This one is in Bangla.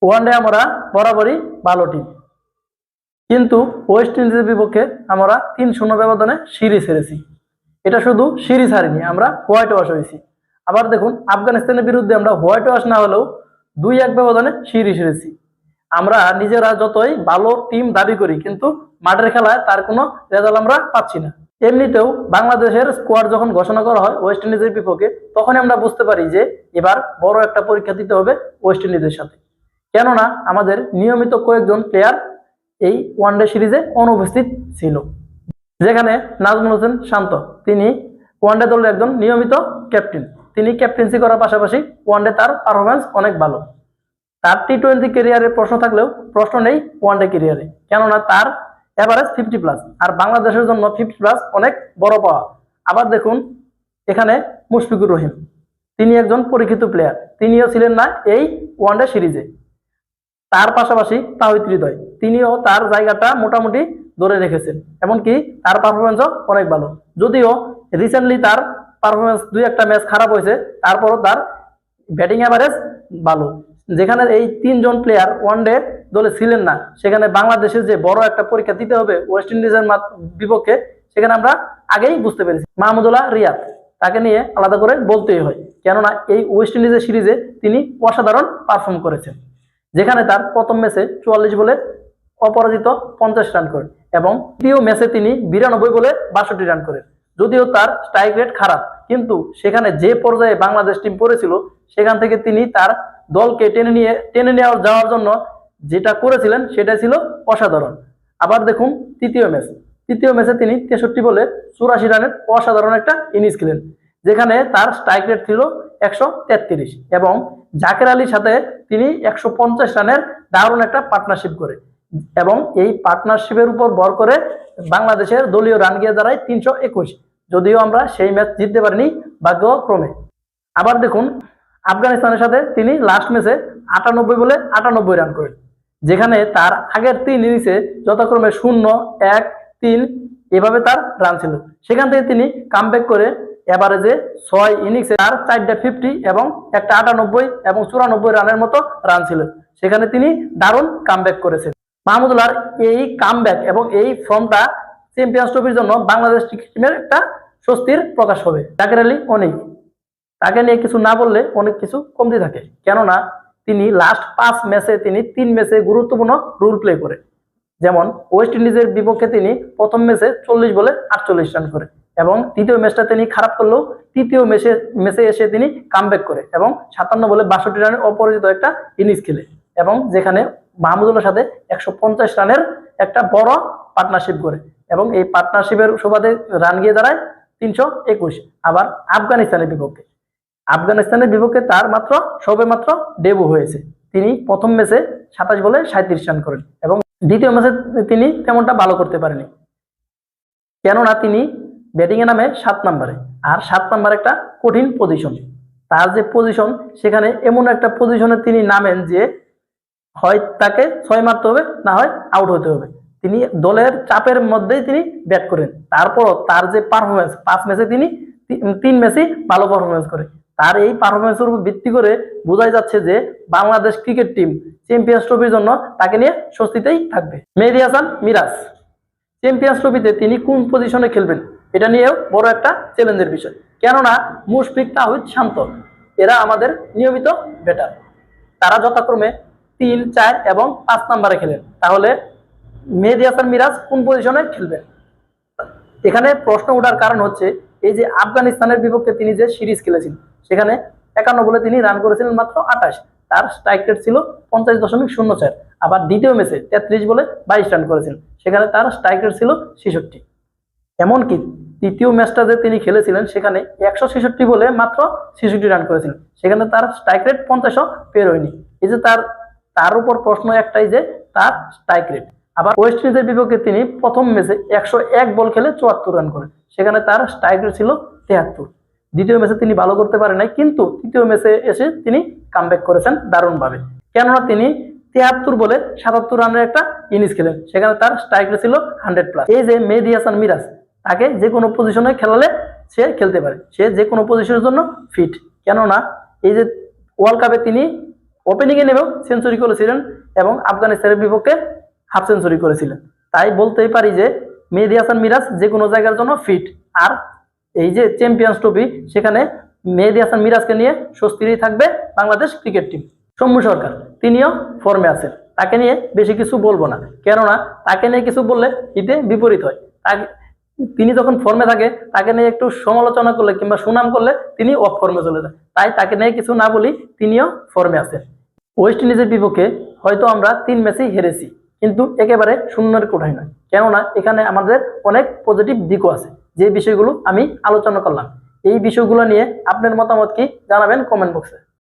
ওয়ানডে আমরা বরাবরই ভালো টিম, কিন্তু ওয়েস্ট ইন্ডিজের বিপক্ষে আমরা 3-0 ব্যবধানে সিরিজ হেরেছি। এটা শুধু সিরিজ হারিনি, আমরা হোয়াইট ওয়াশ হয়েছি। আবার দেখুন, আফগানিস্তানের বিরুদ্ধে আমরা হোয়াইট ওয়াশ না হলেও 2-1 ব্যবধানে সিরিজ হেরেছি। আমরা নিজেরা যতই ভালো টিম দাবি করি, কিন্তু মাঠের খেলায় তার কোনো রেজাল্ট আমরা পাচ্ছি না। এমনিতেও বাংলাদেশের স্কোয়াড যখন ঘোষণা করা হয় ওয়েস্ট ইন্ডিজের বিপক্ষে, তখন আমরা বুঝতে পারি যে এবার বড় একটা পরীক্ষা দিতে হবে ওয়েস্ট ইন্ডিজের সাথে। কেননা আমাদের নিয়মিত কয়েকজন প্লেয়ার এই ওয়ানডে সিরিজে অনুপস্থিত ছিল, যেখানে নাজমুল হোসেন শান্ত, তিনি ওয়ানডে দলের একজন নিয়মিত ক্যাপ্টেন। তিনি ক্যাপ্টেন্সি করার পাশাপাশি ওয়ানডে তার পারফরমেন্স অনেক ভালো। তার টি-20 ক্যারিয়ারের প্রশ্ন থাকলেও প্রশ্ন নেই ওয়ানডে ক্যারিয়ারে, কেননা তার এভারেজ 50+, আর বাংলাদেশের জন্য 50+ অনেক বড় পাওয়া। আবার দেখুন এখানে মুশফিকুর রহিম, তিনি একজন পরীক্ষিত প্লেয়ার, তিনিও ছিলেন না এই ওয়ানডে সিরিজে। তার পাশাপাশি তাওহিদ হৃদয়, তিনিও তার জায়গাটা মোটামুটি ধরে রেখেছেন, এমনকি তার পারফরমেন্সও অনেক ভালো। যদিও রিসেন্টলি তার পারফরমেন্স 2-1 ম্যাচ খারাপ হয়েছে, তারপরও তার ব্যাটিং অ্যাভারেজ ভালো। যেখানে এই 3 জন প্লেয়ার ওয়ানডে দলে ছিলেন না, সেখানে বাংলাদেশের যে বড় একটা পরীক্ষা দিতে হবে ওয়েস্ট ইন্ডিজের বিপক্ষে, সেখানে আমরা আগেই বুঝতে পেরেছি। মাহমুদুল্লাহ রিয়াদ, তাকে নিয়ে আলাদা করে বলতেই হয়, কেননা এই ওয়েস্ট ইন্ডিজের সিরিজে তিনি অসাধারণ পারফর্ম করেছেন। যেখানে তার প্রথম ম্যাচে 44 বলে অপরাজিত 50 রান করেন, এবং দ্বিতীয় ম্যাচে তিনি 92 বলে 62 রান করেন। যদিও তার স্ট্রাইক রেট খারাপ, কিন্তু সেখানে যে পর্যায়ে বাংলাদেশ টিম পড়েছিল, সেখান থেকে তিনি তার দলকে টেনে নিয়ে যাওয়ার জন্য যেটা করেছিলেন সেটা ছিল অসাধারণ। আবার দেখুন তৃতীয় ম্যাচে তিনি 63 বলে 84 রানের অসাধারণ একটা ইনিংস খেলেন, যেখানে তার স্ট্রাইক রেট ছিল 133, এবং জাকের আলীর সাথে তিনি 150 রানের দারুণ একটা পার্টনারশিপ করে, এবং এই পার্টনারশিপের উপর ভর করে বাংলাদেশের দলীয় রান গিয়ে দাঁড়ায় 321। যদিও আমরা সেই ম্যাচ জিততে পারিনি ভাগ্যক্রমে। আবার দেখুন আফগানিস্তানের সাথে তিনি লাস্ট ম্যাচে 98 বলে 98 রান করেন, যেখানে তার আগের 3 ইনিংসে যথাক্রমে 0, 1, 3 এভাবে তার রান ছিল। সেখান থেকে তিনি কামব্যাক করে এভারেজে 6 ইনিংসে তার 4টা 50 এবং একটা 98 এবং 94 রানের মতো রান ছিল। সেখানে তিনি দারুণ কামব্যাক করেছেন। মাহমুদুল্লাহর এই কামব্যাক এবং এই ফর্মটা চ্যাম্পিয়ন্স ট্রফির জন্য বাংলাদেশ ক্রিকেট টিমের একটা স্বস্তির প্রকাশ হবে। জাকের আলী অনেক, তাকে নিয়ে কিছু না বললে অনেক কিছু কমতি থাকে, কেননা তিনি লাস্ট 5 ম্যাচে তিনি 3 ম্যাচে গুরুত্বপূর্ণ রোল প্লে করে। যেমন ওয়েস্ট ইন্ডিজের বিপক্ষে তিনি প্রথম ম্যাচে 40 বলে 48 রান করে, এবং দ্বিতীয় ম্যাচটা তিনি খারাপ করলেও তৃতীয় ম্যাচে এসে তিনি কামব্যাক করে এবং 57 বলে 62 রানের অপরাজিত একটা ইনিংস খেলে, এবং যেখানে মাহমুদুল্লাহর সাথে 150 রানের একটা বড় পার্টনারশিপ করে, এবং এই পার্টনারশিপের সুবাদে রান গিয়ে দাঁড়ায় 321। আবার আফগানিস্তানের বিপক্ষে তার সবে মাত্র ডেবু হয়েছে। তিনি প্রথম ম্যাচে 27 বলে 37 রান করেন, এবং দ্বিতীয় ম্যাচে তিনি তেমনটা ভালো করতে পারেনি, কেননা তিনি ব্যাটিং এ নামে 7 নম্বরে, আর 7 নম্বর একটা কঠিন পজিশন। তার যে পজিশন, সেখানে এমন একটা পজিশনে তিনি নামেন যে হয় তাকে 6 মারতে হবে, না হয় আউট হতে হবে। তিনি দলের চাপের মধ্যেই তিনি ব্যাট করেন। তারপরও তার যে পারফরমেন্স, 5 ম্যাচে তিনি 3 ম্যাচই ভালো পারফরমেন্স করে। তার এই পারফরমেন্সের উপর ভিত্তি করে বোঝাই যাচ্ছে যে বাংলাদেশ ক্রিকেট টিম চ্যাম্পিয়ন্স ট্রফির জন্য তাকে নিয়ে স্বস্তিতেই থাকবে। মেহেদী হাসান মিরাজ চ্যাম্পিয়ন্স ট্রফিতে তিনি কোন পজিশনে খেলবেন, এটা নিয়েও বড় একটা চ্যালেঞ্জের বিষয়, কেননা মুশফিক, তাওহিদ, শান্ত এরা আমাদের নিয়মিত ব্যাটার। তারা যথাক্রমে 3, 4 এবং 5 নম্বরে খেলেন। তাহলে মেহেদী হাসান মিরাজ কোন পজিশনে খেলবেন? এখানে প্রশ্ন ওঠার কারণ হচ্ছে, এই যে আফগানিস্তানের বিপক্ষে তিনি যে সিরিজ খেলেছেন, সেখানে 51 বলে তিনি রান করেছিলেন মাত্র 28, তার স্ট্রাইক রেট ছিল 50.04। আবার দ্বিতীয় ম্যাচে 33 বলে 22 রান করেছিলেন, সেখানে তার স্ট্রাইক রেট ছিল 66। এমনকি তৃতীয় ম্যাচটা যে তিনি খেলেছিলেন, সেখানে 166 বলে মাত্র 66 রান করেছিলেন, সেখানে তার স্ট্রাইক রেট 50 পের হয়নি। এই যে তার উপর প্রশ্ন একটাই যে তার স্ট্রাইক রেট। আবার ওয়েস্ট ইন্ডিজের বিপক্ষে তিনি প্রথম ম্যাচে 101 বল খেলে 74 রান করেন, সেখানে তার স্ট্রাইক রেট ছিল 73। দ্বিতীয় ম্যাচে তিনি ভালো করতে পারেন নাই, কিন্তু তৃতীয় ম্যাচে এসে তিনি কামব্যাক করেছেন দারুণভাবে, কেননা তিনি 73 বলে 77 রানের একটা ইনিংস খেলেন, সেখানে তার স্ট্রাইক রেট ছিল 100+। এই যে মেহেদী হাসান মিরাজ, তাকে যে কোনো পজিশনে খেলালে সে খেলতে পারে, সে যে কোনো পজিশনের জন্য ফিট, কেননা এই যে ওয়ার্ল্ড কাপে তিনি ওপেনিংয়ে নেমেও সেঞ্চুরি করেছিলেন এবং আফগানিস্তানের বিপক্ষে হাফ সেঞ্চুরি করেছিলেন। তাই বলতেই পারি যে মেহেদী হাসান মিরাজ যে কোনো জায়গার জন্য ফিট। আর এই যে চ্যাম্পিয়ন্স ট্রফি, সেখানে মেহেদী হাসান মিরাজকে নিয়ে স্বস্তিরই থাকবে বাংলাদেশ ক্রিকেট টিম। সৌম্য সরকার তিনিও ফর্মে আছেন, তাকে নিয়ে বেশি কিছু বলবো না, কেননা তাকে নিয়ে কিছু বললে হিতে বিপরীত হয়। তিনি যখন ফর্মে থাকে তাকে নিয়ে একটু সমালোচনা করলে কিংবা সুনাম করলে তিনি অফ ফর্মে চলে যায়। তাই তাকে নিয়ে কিছু না বলি, তিনিও ফর্মে আছেন। ওয়েস্ট ইন্ডিজের বিপক্ষে হয়তো আমরা 3 ম্যাচেই হেরেছি, কিন্তু একেবারে শূন্যের কোঠায় নয়, কেননা এখানে আমাদের অনেক পজিটিভ দিকও আছে, যে বিষয়গুলো আমি আলোচনা করলাম। এই বিষয়গুলো নিয়ে আপনার মতামত কি জানাবেন কমেন্ট বক্সে।